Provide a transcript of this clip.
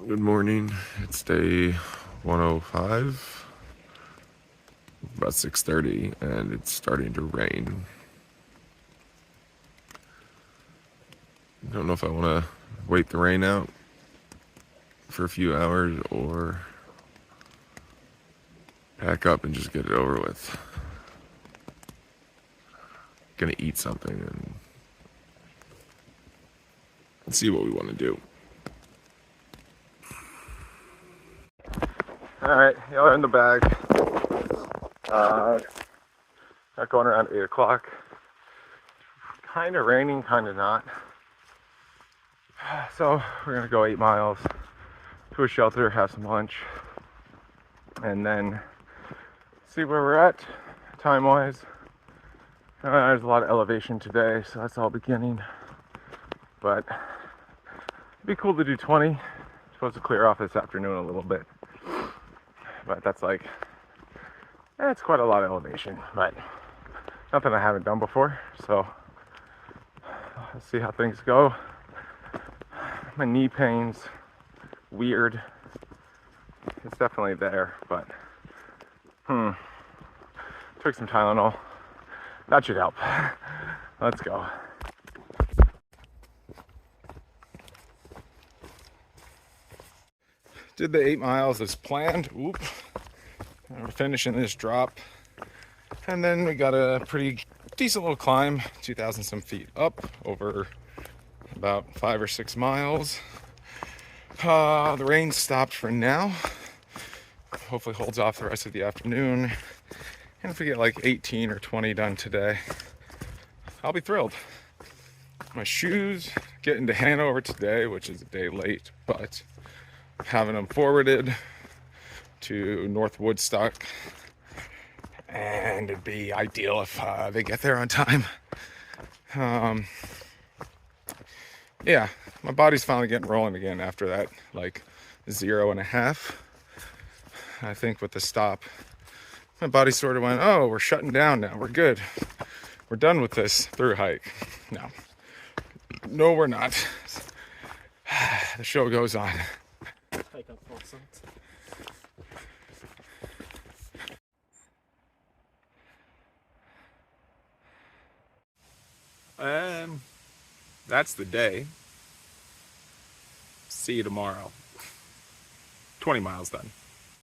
Good morning. It's day 105, about 6:30, and it's starting to rain. I don't know if I want to wait the rain out for a few hours or pack up and just get it over with. Gonna eat something and see what we want to do. Alright, y'all are in the bag. Got going around 8 o'clock. Kind of raining, kind of not. So we're gonna go 8 miles to a shelter, have some lunch, and then see where we're at time-wise. There's a lot of elevation today, so that's all beginning. But it'd be cool to do 20. Supposed to clear off this afternoon a little bit. But that's like, it's quite a lot of elevation, but nothing I haven't done before. So let's see how things go. My knee pain's weird. It's definitely there, but took some Tylenol. That should help. Let's go. Did the 8 miles as planned. Oop. We're finishing this drop. And then we got a pretty decent little climb, 2,000 some feet up over about 5 or 6 miles. The rain stopped for now. Hopefully holds off the rest of the afternoon. And if we get like 18 or 20 done today, I'll be thrilled. My shoes getting to Hanover today, which is a day late, but having them forwarded to North Woodstock, and it'd be ideal if they get there on time. Yeah, my body's finally getting rolling again after that like 0.5. I think with the stop, my body sort of went, oh, we're shutting down now, we're good, we're done with this through hike. No, we're not. The show goes on. That's the day. See you tomorrow. 20 miles done.